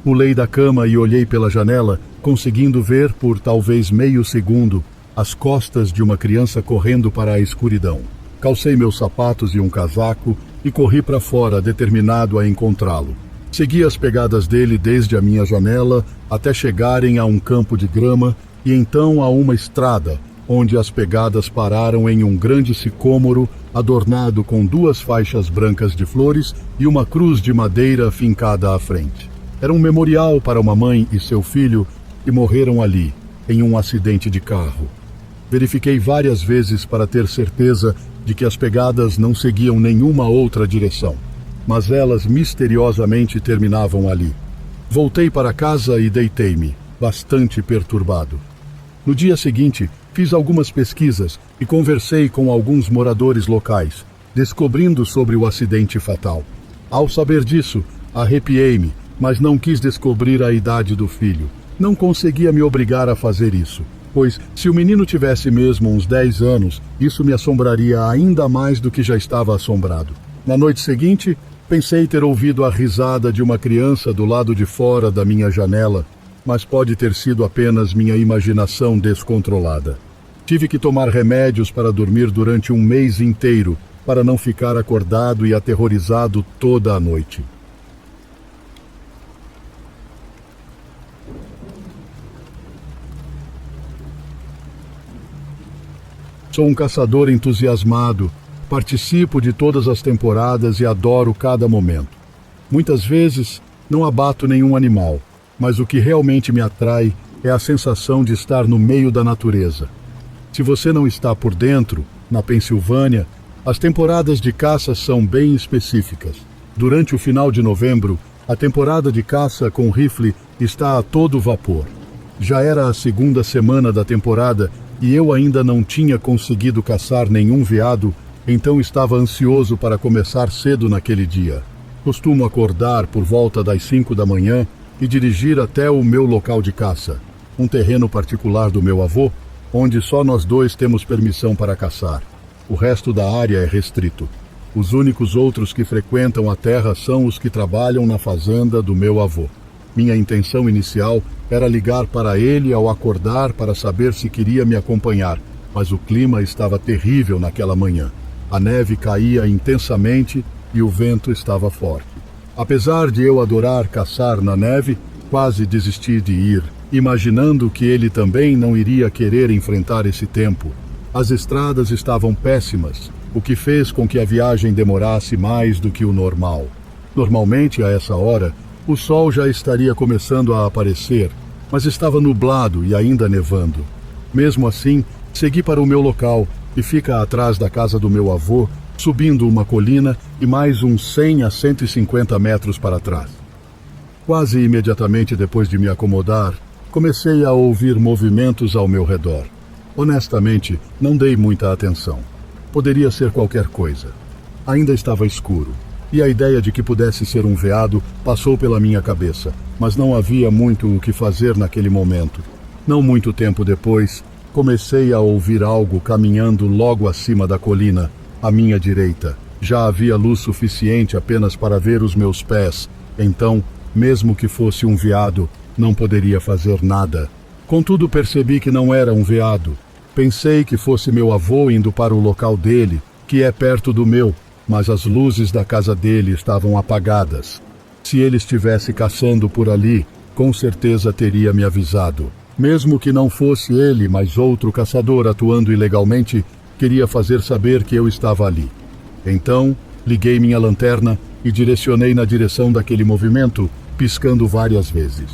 Speaker 1: Pulei da cama e olhei pela janela, conseguindo ver por talvez meio segundo as costas de uma criança correndo para a escuridão. Calcei meus sapatos e um casaco e corri para fora, determinado a encontrá-lo. Segui as pegadas dele desde a minha janela até chegarem a um campo de grama e então a uma estrada, onde as pegadas pararam em um grande sicômoro adornado com 2 faixas brancas de flores e uma cruz de madeira fincada à frente. Era um memorial para uma mãe e seu filho que morreram ali, em um acidente de carro. Verifiquei várias vezes para ter certeza de que as pegadas não seguiam nenhuma outra direção, mas elas misteriosamente terminavam ali. Voltei para casa e deitei-me, bastante perturbado. No dia seguinte, fiz algumas pesquisas e conversei com alguns moradores locais, descobrindo sobre o acidente fatal. Ao saber disso, arrepiei-me, mas não quis descobrir a idade do filho. Não conseguia me obrigar a fazer isso, pois se o menino tivesse mesmo uns 10 anos, isso me assombraria ainda mais do que já estava assombrado. Na noite seguinte, pensei ter ouvido a risada de uma criança do lado de fora da minha janela, mas pode ter sido apenas minha imaginação descontrolada. Tive que tomar remédios para dormir durante um mês inteiro, para não ficar acordado e aterrorizado toda a noite. Sou um caçador entusiasmado, participo de todas as temporadas e adoro cada momento. Muitas vezes não abato nenhum animal, mas o que realmente me atrai é a sensação de estar no meio da natureza. Se você não está por dentro, na Pensilvânia, as temporadas de caça são bem específicas. Durante o final de novembro, a temporada de caça com rifle está a todo vapor. Já era a 2ª semana da temporada e eu ainda não tinha conseguido caçar nenhum veado, então estava ansioso para começar cedo naquele dia. Costumo acordar por volta das 5 da manhã e dirigir até o meu local de caça, um terreno particular do meu avô, onde só nós 2 temos permissão para caçar. O resto da área é restrito. Os únicos outros que frequentam a terra são os que trabalham na fazenda do meu avô. Minha intenção inicial era ligar para ele ao acordar para saber se queria me acompanhar, mas o clima estava terrível naquela manhã. A neve caía intensamente e o vento estava forte. Apesar de eu adorar caçar na neve, quase desisti de ir, imaginando que ele também não iria querer enfrentar esse tempo. As estradas estavam péssimas, o que fez com que a viagem demorasse mais do que o normal. Normalmente, a essa hora, o sol já estaria começando a aparecer, mas estava nublado e ainda nevando. Mesmo assim, segui para o meu local, que fica atrás da casa do meu avô, subindo uma colina e mais uns 100 a 150 metros para trás. Quase imediatamente depois de me acomodar, comecei a ouvir movimentos ao meu redor. Honestamente, não dei muita atenção. Poderia ser qualquer coisa. Ainda estava escuro, e a ideia de que pudesse ser um veado passou pela minha cabeça, mas não havia muito o que fazer naquele momento. Não muito tempo depois, comecei a ouvir algo caminhando logo acima da colina, à minha direita. Já havia luz suficiente apenas para ver os meus pés, então, mesmo que fosse um veado, não poderia fazer nada. Contudo, percebi que não era um veado. Pensei que fosse meu avô indo para o local dele, que é perto do meu, mas as luzes da casa dele estavam apagadas. Se ele estivesse caçando por ali, com certeza teria me avisado. Mesmo que não fosse ele, mas outro caçador atuando ilegalmente, queria fazer saber que eu estava ali. Então, liguei minha lanterna e direcionei na direção daquele movimento, piscando várias vezes.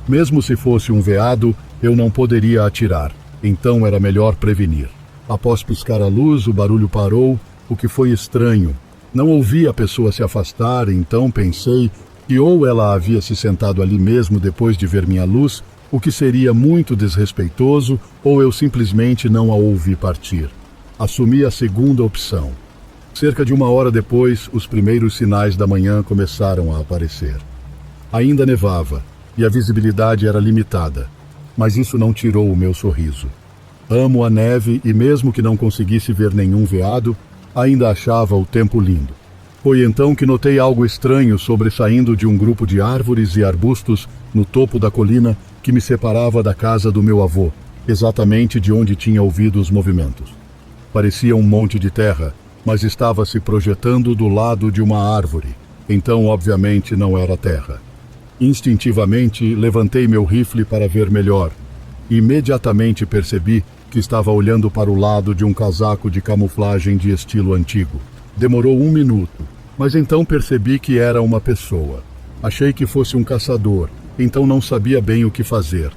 Speaker 1: Mesmo se fosse um veado, eu não poderia atirar, então era melhor prevenir. Após piscar a luz, o barulho parou, o que foi estranho. Não ouvi a pessoa se afastar, então pensei que ou ela havia se sentado ali mesmo depois de ver minha luz, o que seria muito desrespeitoso, ou eu simplesmente não a ouvi partir. Assumi a segunda opção. Cerca de 1 hora depois, os primeiros sinais da manhã começaram a aparecer. Ainda nevava, e a visibilidade era limitada, mas isso não tirou o meu sorriso. Amo a neve e mesmo que não conseguisse ver nenhum veado, ainda achava o tempo lindo. Foi então que notei algo estranho sobressaindo de um grupo de árvores e arbustos no topo da colina que me separava da casa do meu avô, exatamente de onde tinha ouvido os movimentos. Parecia um monte de terra, mas estava se projetando do lado de uma árvore, então obviamente não era terra. Instintivamente levantei meu rifle para ver melhor. Imediatamente percebi que estava olhando para o lado de um casaco de camuflagem de estilo antigo. Demorou 1 minuto, mas então percebi que era uma pessoa. Achei que fosse um caçador, então não sabia bem o que fazer.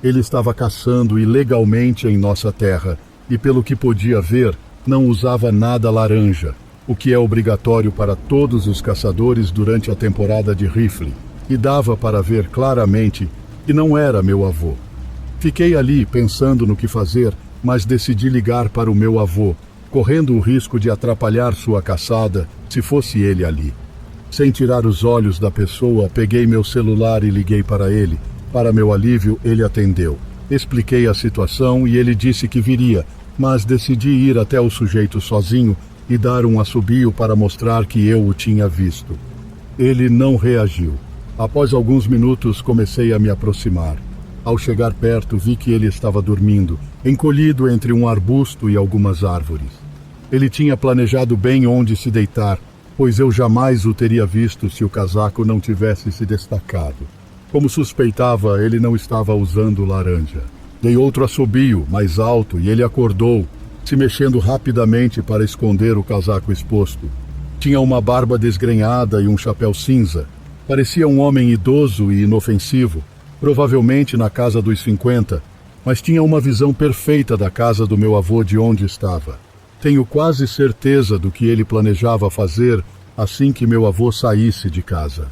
Speaker 1: Ele estava caçando ilegalmente em nossa terra e, pelo que podia ver, não usava nada laranja, o que é obrigatório para todos os caçadores durante a temporada de rifle, e dava para ver claramente que não era meu avô. Fiquei ali pensando no que fazer, mas decidi ligar para o meu avô, correndo o risco de atrapalhar sua caçada se fosse ele ali. Sem tirar os olhos da pessoa, peguei meu celular e liguei para ele. Para meu alívio, ele atendeu. Expliquei a situação e ele disse que viria, mas decidi ir até o sujeito sozinho e dar um assobio para mostrar que eu o tinha visto. Ele não reagiu. Após alguns minutos, comecei a me aproximar. Ao chegar perto, vi que ele estava dormindo, encolhido entre um arbusto e algumas árvores. Ele tinha planejado bem onde se deitar, pois eu jamais o teria visto se o casaco não tivesse se destacado. Como suspeitava, ele não estava usando laranja. Dei outro assobio, mais alto, e ele acordou, se mexendo rapidamente para esconder o casaco exposto. Tinha uma barba desgrenhada e um chapéu cinza. Parecia um homem idoso e inofensivo, provavelmente na casa dos 50, mas tinha uma visão perfeita da casa do meu avô de onde estava. Tenho quase certeza do que ele planejava fazer assim que meu avô saísse de casa.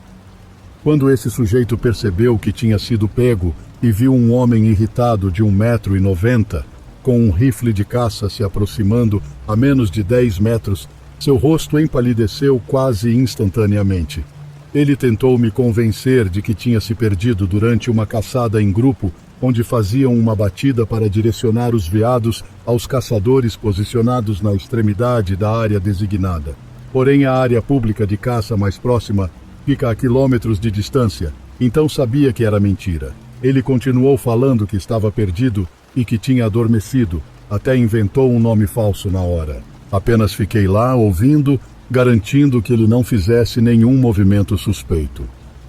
Speaker 1: Quando esse sujeito percebeu que tinha sido pego e viu um homem irritado de 1,90 m, com um rifle de caça se aproximando a menos de 10 metros, seu rosto empalideceu quase instantaneamente. Ele tentou me convencer de que tinha se perdido durante uma caçada em grupo, onde faziam uma batida para direcionar os veados aos caçadores posicionados na extremidade da área designada. Porém, a área pública de caça mais próxima fica a quilômetros de distância, então sabia que era mentira. Ele continuou falando que estava perdido e que tinha adormecido, até inventou um nome falso na hora. Apenas fiquei lá, ouvindo, garantindo que ele não fizesse nenhum movimento suspeito.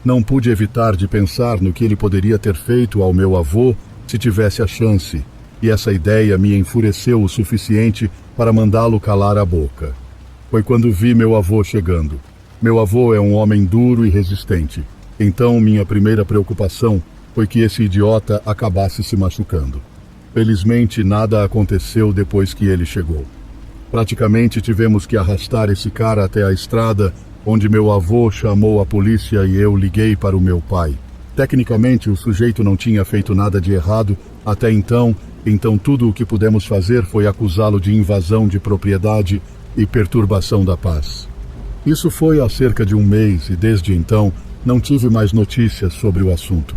Speaker 1: Não pude evitar de pensar no que ele poderia ter feito ao meu avô se tivesse a chance, e essa ideia me enfureceu o suficiente para mandá-lo calar a boca. Foi quando vi meu avô chegando. Meu avô é um homem duro e resistente, então minha primeira preocupação foi que esse idiota acabasse se machucando. Felizmente, nada aconteceu depois que ele chegou. Praticamente tivemos que arrastar esse cara até a estrada, onde meu avô chamou a polícia e eu liguei para o meu pai. Tecnicamente, o sujeito não tinha feito nada de errado até então tudo o que pudemos fazer foi acusá-lo de invasão de propriedade e perturbação da paz. Isso foi há cerca de 1 mês e desde então não tive mais notícias sobre o assunto.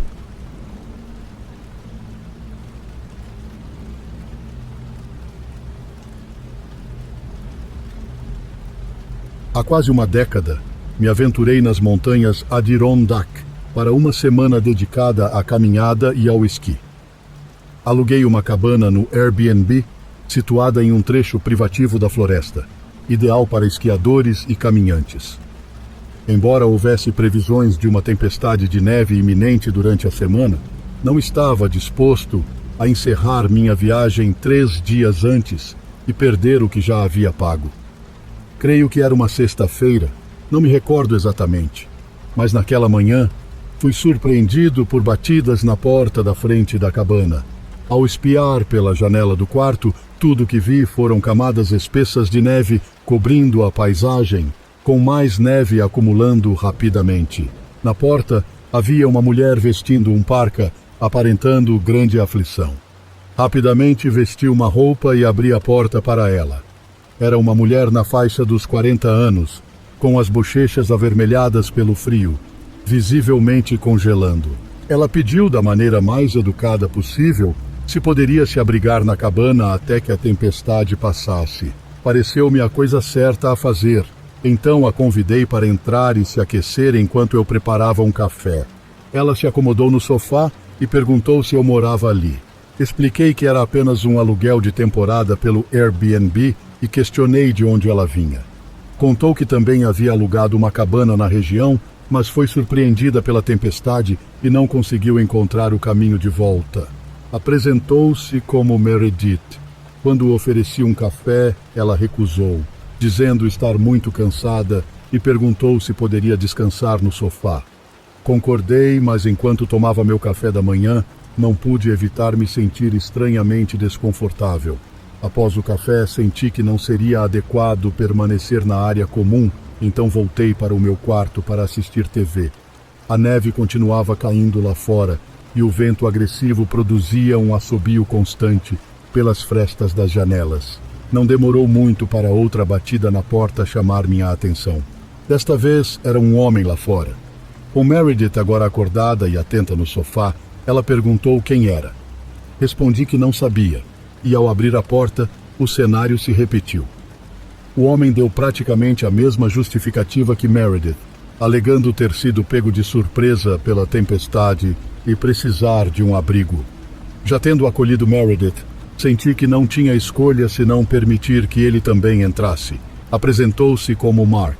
Speaker 1: Há quase uma década, me aventurei nas montanhas Adirondack para uma semana dedicada à caminhada e ao esqui. Aluguei uma cabana no Airbnb, situada em um trecho privativo da floresta, ideal para esquiadores e caminhantes. Embora houvesse previsões de uma tempestade de neve iminente durante a semana, não estava disposto a encerrar minha viagem 3 dias antes e perder o que já havia pago. Creio que era uma sexta-feira, não me recordo exatamente, mas naquela manhã fui surpreendido por batidas na porta da frente da cabana. Ao espiar pela janela do quarto, tudo que vi foram camadas espessas de neve cobrindo a paisagem, com mais neve acumulando rapidamente. Na porta havia uma mulher vestindo um parca, aparentando grande aflição. Rapidamente vesti uma roupa e abri a porta para ela. Era uma mulher na faixa dos 40 anos, com as bochechas avermelhadas pelo frio, visivelmente congelando. Ela pediu da maneira mais educada possível se poderia se abrigar na cabana até que a tempestade passasse. Pareceu-me a coisa certa a fazer. Então a convidei para entrar e se aquecer enquanto eu preparava um café. Ela se acomodou no sofá e perguntou se eu morava ali. Expliquei que era apenas um aluguel de temporada pelo Airbnb e questionei de onde ela vinha. Contou que também havia alugado uma cabana na região, mas foi surpreendida pela tempestade e não conseguiu encontrar o caminho de volta. Apresentou-se como Meredith. Quando ofereci um café, ela recusou, dizendo estar muito cansada e perguntou se poderia descansar no sofá. Concordei, mas enquanto tomava meu café da manhã, não pude evitar me sentir estranhamente desconfortável. Após o café, senti que não seria adequado permanecer na área comum, então voltei para o meu quarto para assistir TV. A neve continuava caindo lá fora e o vento agressivo produzia um assobio constante pelas frestas das janelas. Não demorou muito para outra batida na porta chamar minha atenção. Desta vez era um homem lá fora. Com Meredith agora acordada e atenta no sofá, ela perguntou quem era. Respondi que não sabia, e ao abrir a porta, o cenário se repetiu. O homem deu praticamente a mesma justificativa que Meredith, alegando ter sido pego de surpresa pela tempestade e precisar de um abrigo. Já tendo acolhido Meredith, senti que não tinha escolha senão permitir que ele também entrasse. Apresentou-se como Mark.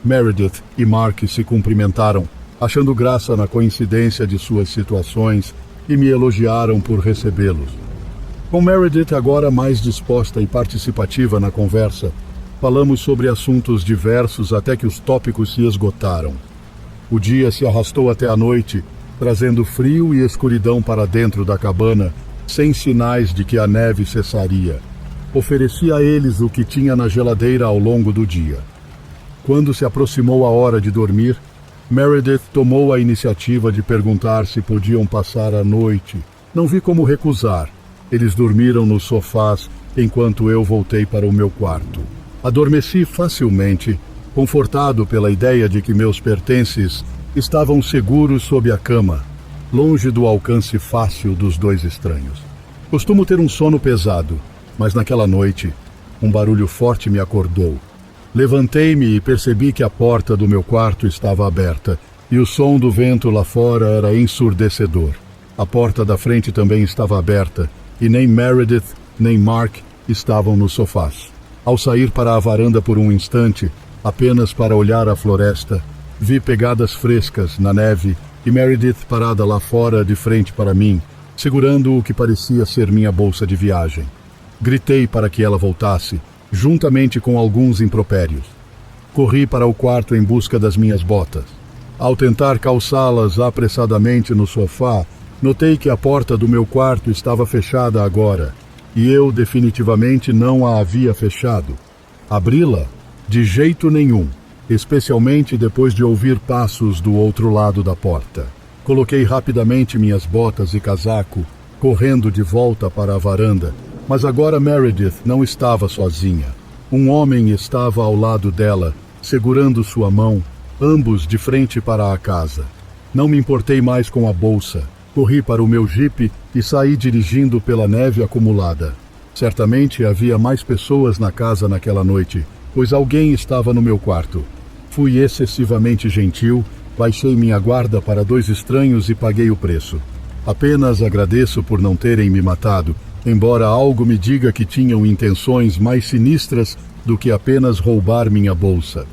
Speaker 1: Meredith e Mark se cumprimentaram, achando graça na coincidência de suas situações, e me elogiaram por recebê-los. Com Meredith agora mais disposta e participativa na conversa, falamos sobre assuntos diversos até que os tópicos se esgotaram. O dia se arrastou até a noite, trazendo frio e escuridão para dentro da cabana, sem sinais de que a neve cessaria. Ofereci a eles o que tinha na geladeira ao longo do dia. Quando se aproximou a hora de dormir, Meredith tomou a iniciativa de perguntar se podiam passar a noite. Não vi como recusar. Eles dormiram nos sofás enquanto eu voltei para o meu quarto. Adormeci facilmente, confortado pela ideia de que meus pertences estavam seguros sob a cama, longe do alcance fácil dos dois estranhos. Costumo ter um sono pesado, mas naquela noite, um barulho forte me acordou. Levantei-me e percebi que a porta do meu quarto estava aberta, e o som do vento lá fora era ensurdecedor. A porta da frente também estava aberta, e nem Meredith nem Mark estavam nos sofás. Ao sair para a varanda por um instante, apenas para olhar a floresta, vi pegadas frescas na neve e Meredith parada lá fora de frente para mim, segurando o que parecia ser minha bolsa de viagem. Gritei para que ela voltasse, juntamente com alguns impropérios. Corri para o quarto em busca das minhas botas. Ao tentar calçá-las apressadamente no sofá, notei que a porta do meu quarto estava fechada agora, e eu definitivamente não a havia fechado. Abri-la? De jeito nenhum, especialmente depois de ouvir passos do outro lado da porta. Coloquei rapidamente minhas botas e casaco, correndo de volta para a varanda, mas agora Meredith não estava sozinha. Um homem estava ao lado dela, segurando sua mão, ambos de frente para a casa. Não me importei mais com a bolsa. Corri para o meu jipe e saí dirigindo pela neve acumulada. Certamente havia mais pessoas na casa naquela noite, pois alguém estava no meu quarto. Fui excessivamente gentil, baixei minha guarda para dois estranhos e paguei o preço. Apenas agradeço por não terem me matado, embora algo me diga que tinham intenções mais sinistras do que apenas roubar minha bolsa.